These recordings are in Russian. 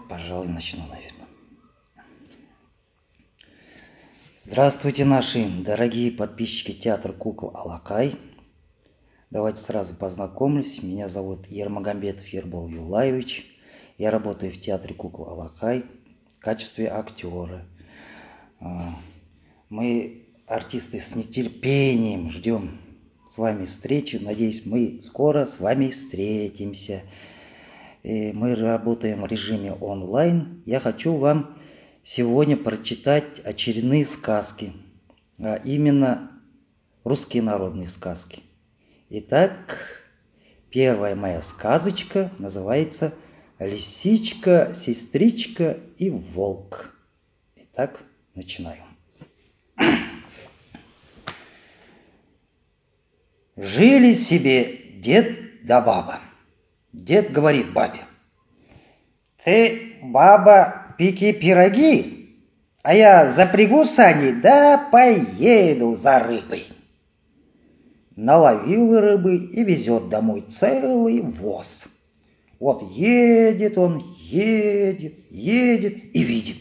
Пожалуй, начну, наверное. Здравствуйте, наши дорогие подписчики театра кукол Алакай. Давайте сразу познакомлюсь. Меня зовут Ермагомедов Ербол Юлаевич. Я работаю в театре кукол Алакай в качестве актера. Мы, артисты, с нетерпением ждем с вами встречи. Надеюсь, мы скоро с вами встретимся. И мы работаем в режиме онлайн. Я хочу вам сегодня прочитать очередные сказки, а именно русские народные сказки. Итак, первая моя сказочка называется «Лисичка, сестричка и волк». Итак, начинаем. Жили себе дед да баба. Дед говорит бабе: «Ты, баба, пеки пироги, а я запрягу сани, да поеду за рыбой». Наловил рыбы и везет домой целый воз. Вот едет он, едет и видит: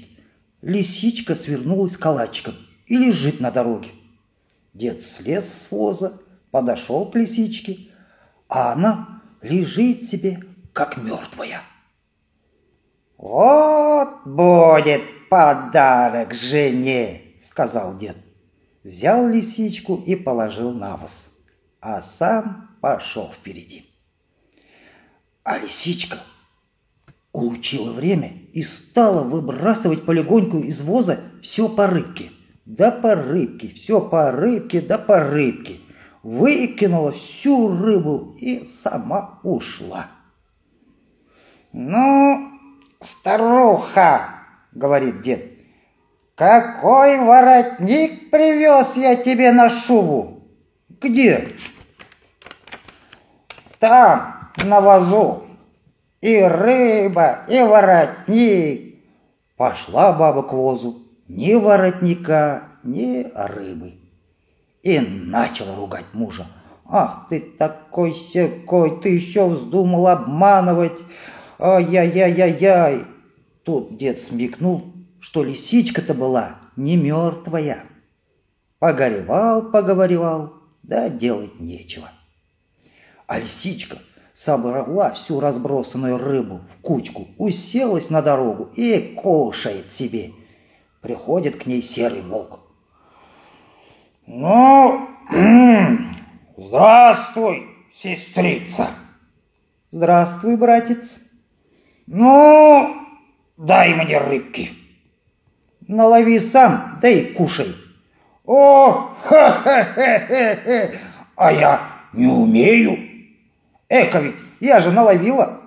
лисичка свернулась калачиком и лежит на дороге. Дед слез с воза, подошел к лисичке, а она лежит себе, как мертвая. «Вот будет подарок жене», — сказал дед. Взял лисичку и положил на воз, а сам пошел впереди. А лисичка улучила время и стала выбрасывать полегоньку из воза все по рыбке, да по рыбке, все по рыбке, да по рыбке. Выкинула всю рыбу и сама ушла. «Ну, старуха, — говорит дед, — какой воротник привез я тебе на шубу?» «Где?» «Там, на возу. И рыба, и воротник». Пошла баба к возу, ни воротника, ни рыбы. И начала ругать мужа. «Ах ты такой-сякой, ты еще вздумал обманывать! Ай-яй-яй-яй-яй!» Тут дед смекнул, что лисичка-то была не мертвая. Поговоревал, да делать нечего. А лисичка собрала всю разбросанную рыбу в кучку, уселась на дорогу и кушает себе. Приходит к ней серый волк. «Ну, здравствуй, сестрица». «Здравствуй, братец». «Ну, дай мне рыбки». «Налови сам, да и кушай». «О, ха-ха-ха-ха-ха, а я не умею». «Эка ведь, я же наловила.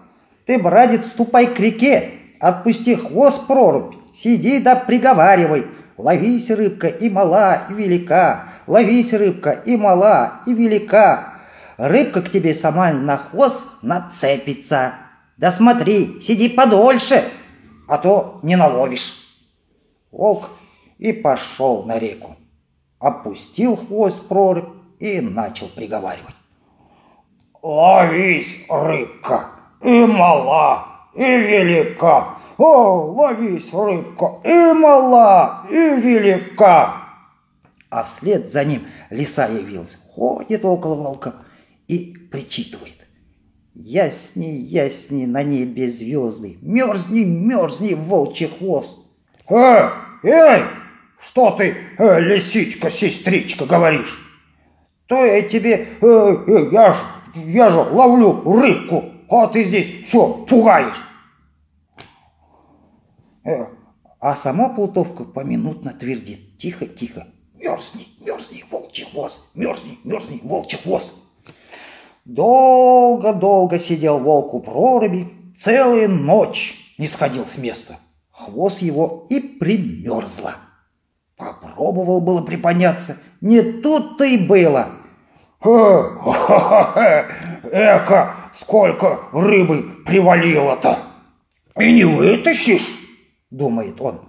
Ты, братец, ступай к реке, отпусти хвост прорубь, сиди да приговаривай: ловись, рыбка, и мала, и велика, ловись, рыбка, и мала, и велика. Рыбка к тебе сама на хвост нацепится. Да смотри, сиди подольше, а то не наловишь». Волк и пошел на реку, опустил хвост в прорубь и начал приговаривать: «Ловись, рыбка, и мала, и велика. О, ловись, рыбка, и мала, и велика». А вслед за ним лиса явилась, ходит около волка и причитывает: «Ясни, ясни на небе звезды, мерзни, мерзни, волчий хвост». Эй, что ты, лисичка-сестричка, говоришь?» «То я тебе, я же ловлю рыбку, а ты здесь все пугаешь». А сама плутовка поминутно твердит: «Тихо, мерзни, мерзни, волчий хвост, мерзни, мерзни, волчий хвост». Долго сидел волк у проруби, целую ночь не сходил с места. Хвост его и примерзло. Попробовал было приподняться, не тут-то и было. Эка, сколько рыбы привалило-то! И не вытащишь, думает он.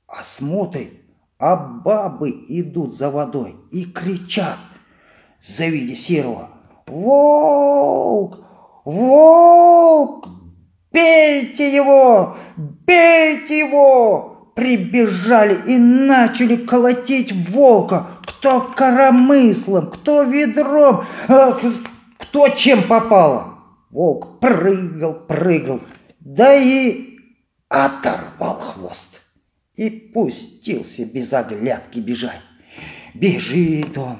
А смотрит, а бабы идут за водой и кричат, завидя серого: «Волк! Волк!» Бейте его! Бейте его!» Прибежали и начали колотить волка, кто коромыслом, кто ведром, кто чем попало. Волк прыгал, да и оторвал хвост и пустился без оглядки бежать. Бежит он,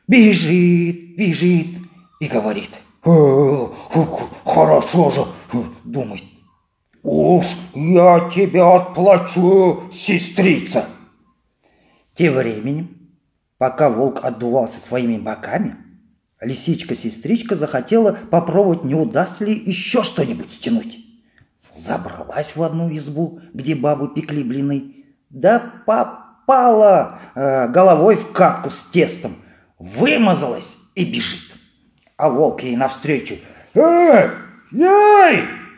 бежит и говорит: «Хорошо же», думает, «уж я тебя отплачу, сестрица». Тем временем, пока волк отдувался своими боками, лисичка-сестричка захотела попробовать, не удастся ли еще что-нибудь стянуть. Забралась в одну избу, где бабы пекли блины, да попала головой в катку с тестом, вымазалась и бежит. А волк ей навстречу: «Эй,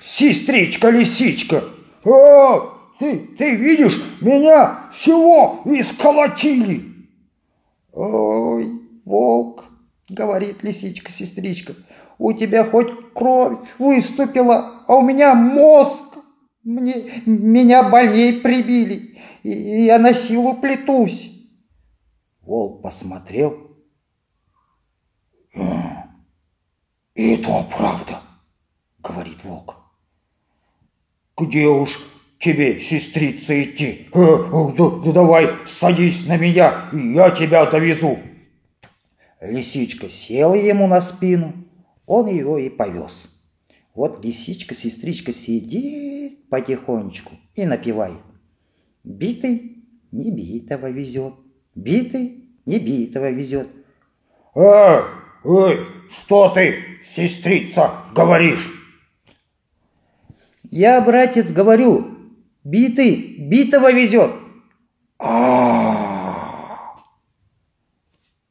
сестричка-лисичка, ты видишь, меня всего исколотили». «Ой, волк, — говорит лисичка-сестричка, — у тебя хоть кровь выступила, а у меня мозг. Меня больней прибили, и я на силу плетусь». Волк посмотрел. «И то правда, — говорит волк. Где уж тебе, сестрица, идти? Давай садись на меня, и я тебя довезу». Лисичка села ему на спину, он ее и повез. Вот лисичка-сестричка сидит потихонечку и напевает: «Битый не битого везет, битый не битого везет». Эй, что ты, сестрица, говоришь? «Я, братец, говорю, битый битого везет».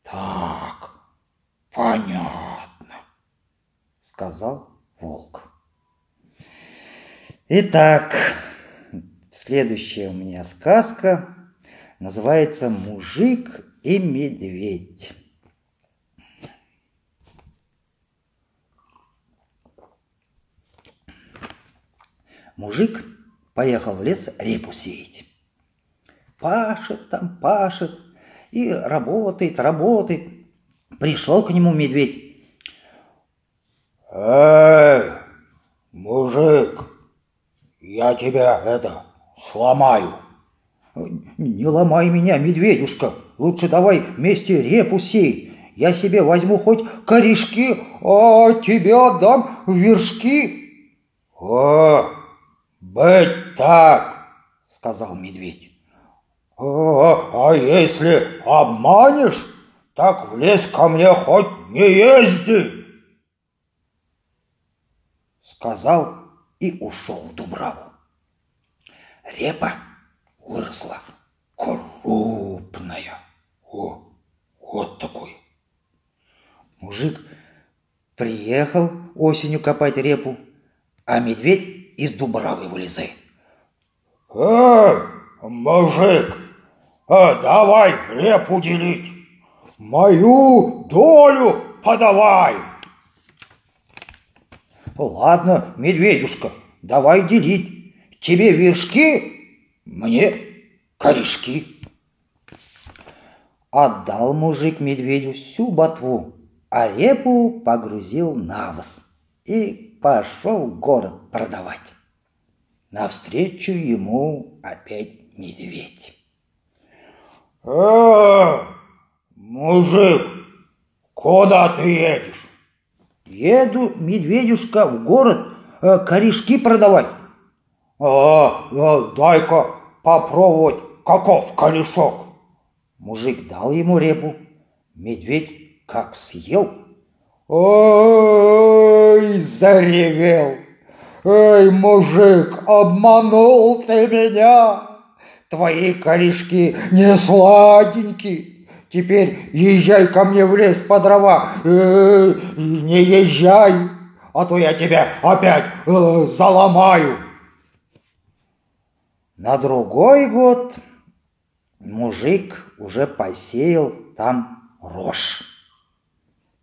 Так, понятно, — сказал волк. Итак, следующая у меня сказка называется «Мужик и медведь». Мужик поехал в лес репу сеять. Пашет там, пашет и работает. Пришел к нему медведь. Мужик, я тебя сломаю». «Не ломай меня, медведюшка, лучше давай вместе репу сей. Я себе возьму хоть корешки, а тебе отдам вершки». «Быть так, — сказал медведь. А если обманешь, так в лес ко мне хоть не езди», — сказал и ушел в дубраву. Репа выросла крупная. Вот такой. Мужик приехал осенью копать репу, а медведь из дубравы вылезает. Мужик, давай репу делить, мою долю подавай». «Ладно, медведюшка, давай делить. Тебе вершки, мне корешки». Отдал мужик медведю всю ботву, а репу погрузил на воз и пошел в город продавать. Навстречу ему опять медведь. Мужик, куда ты едешь? Еду, медведюшка, в город корешки продавать. Дай-ка попробовать, каков корешок. Мужик дал ему репу. Медведь как съел. Ой, заревел. Эй, мужик, обманул ты меня. Твои корешки не сладенькие. Теперь езжай ко мне в лес по дрова. Не езжай, а то я тебя опять заломаю. На другой год мужик уже посеял там рожь.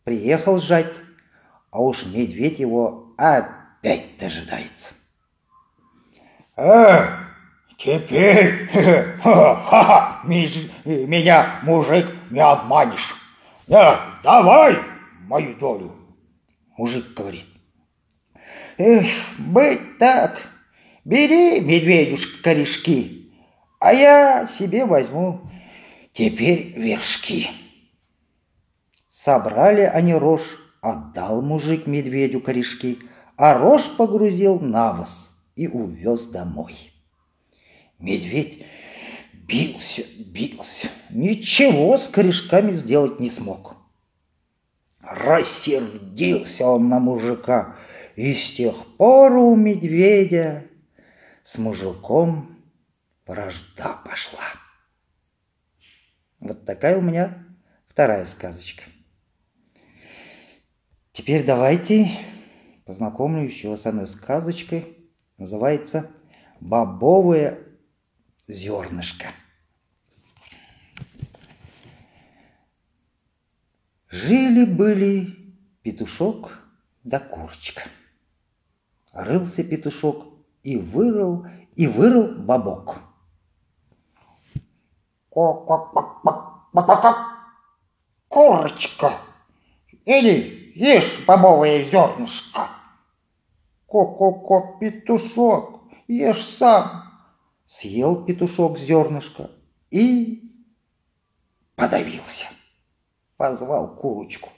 Приехал жать, а уж медведь его опять дожидается. Теперь меня, мужик, не обманешь. Давай мою долю. Мужик говорит: эх, быть так, бери, медведюшка, корешки, а я себе возьму теперь вершки. Собрали они рожь, отдал мужик медведю корешки, а рожь погрузил на воз и увез домой. Медведь бился, ничего с корешками сделать не смог. Рассердился он на мужика, и с тех пор у медведя с мужиком вражда пошла. Вот такая у меня вторая сказочка. Теперь давайте познакомлю еще с одной сказочкой. Называется «Бобовое зернышко». Жили-были петушок да курочка. Рылся петушок и вырыл бобок. Курочка, иди, ешь бобовое зернышко. Ко-ко-ко, петушок, ешь сам. Съел петушок зернышко и подавился. Позвал курочку.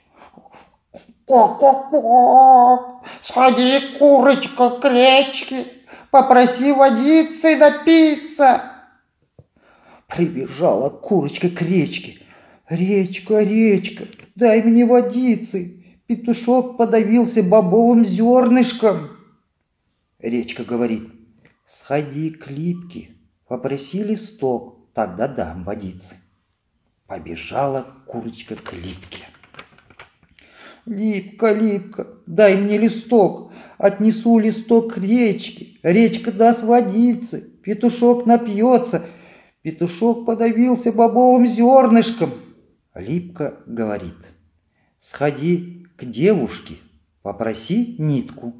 Ко-ко-ко, сходи, курочка, к речке, попроси водицы напиться. Прибежала курочка к речке. Речка, речка, дай мне водицы. Петушок подавился бобовым зернышком. Речка говорит: сходи к липке, попроси листок, тогда дам водицы. Побежала курочка к липке. Липка, липка, дай мне листок, отнесу листок к речке. Речка даст водицы, петушок напьется. Петушок подавился бобовым зернышком. Липка говорит: сходи к девушке, попроси нитку.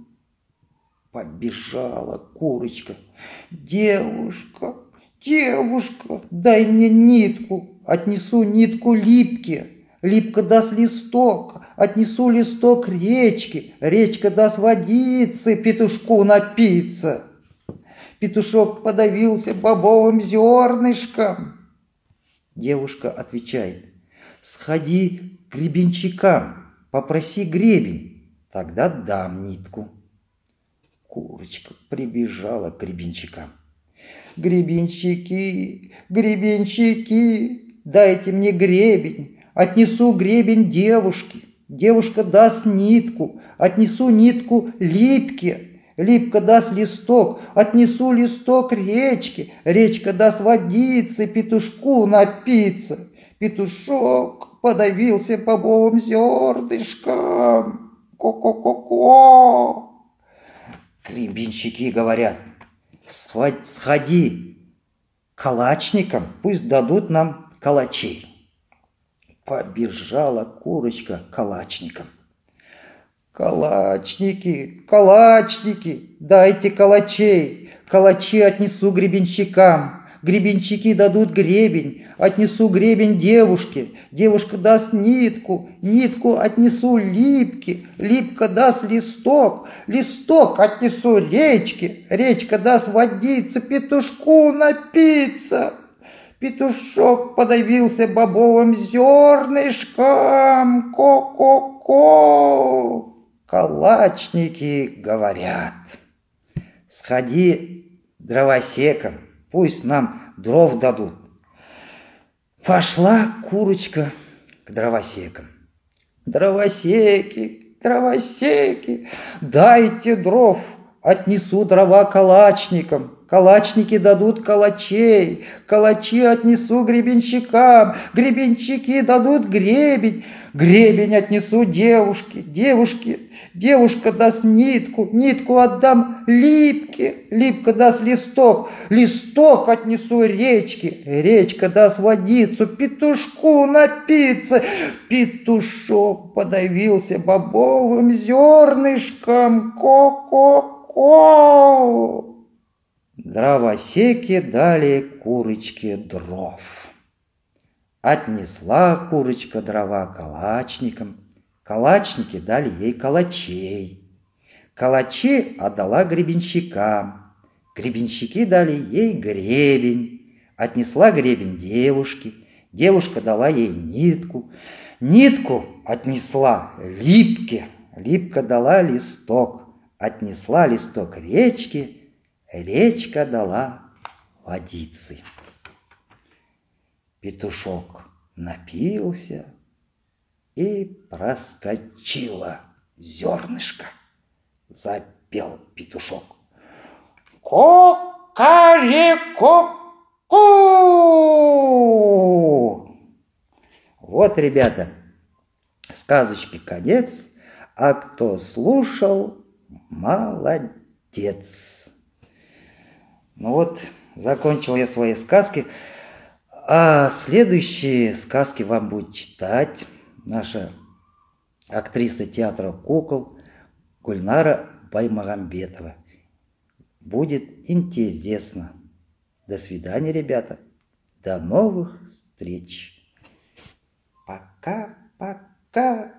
Побежала курочка. Девушка, девушка, дай мне нитку, отнесу нитку липке. Липка даст листок, отнесу листок к речке. Речка даст водицы, петушку напиться. Петушок подавился бобовым зернышком. Девушка отвечает: сходи к гребенщикам, попроси гребень, тогда дам нитку. Курочка прибежала к гребенщикам. Гребенщики, гребенщики, дайте мне гребень, отнесу гребень девушке. Девушка даст нитку, отнесу нитку липке. Липка даст листок, отнесу листок речке. Речка даст водицы, петушку напиться. Петушок подавился бобовым зернышком. Ко-ко-ко-ко. Гребенщики говорят: сходи к калачникам, пусть дадут нам калачей. Побежала курочка к калачникам. Калачники, калачники, дайте калачей. Калачи отнесу гребенщикам. Гребенщики дадут гребень, отнесу гребень девушке. Девушка даст нитку, нитку отнесу липке. Липка даст листок, листок отнесу речке. Речка даст водицы, петушку напиться. Петушок подавился бобовым зернышком. Ко-ко-ко. Калачники говорят: сходи дровосекам, пусть нам дров дадут. Пошла курочка к дровосекам. Дровосеки, дровосеки, дайте дров, отнесу дрова калачникам. Калачники дадут калачей, калачи отнесу гребенщикам. Гребенщики дадут гребень, гребень отнесу девушке. Девушка даст нитку, нитку отдам липке. Липка даст листок, листок отнесу речке. Речка даст водицу, петушку напиться. Петушок подавился бобовым зернышком. Ко-ко-ко. Дровосеки дали курочке дров. Отнесла курочка дрова калачникам, калачники дали ей калачей, калачи отдала гребенщикам, гребенщики дали ей гребень, отнесла гребень девушке, девушка дала ей нитку, нитку отнесла липке, липка дала листок, отнесла листок речке, речка дала водицы. Петушок напился, и проскочило зернышко. Запел петушок. Ку-ка-ре-ку-ку! Вот, ребята, сказочки конец, а кто слушал, молодец. Ну вот, закончил я свои сказки. А следующие сказки вам будет читать наша актриса театра кукол Гульнара Баймагамбетова. Будет интересно. До свидания, ребята. До новых встреч. Пока-пока.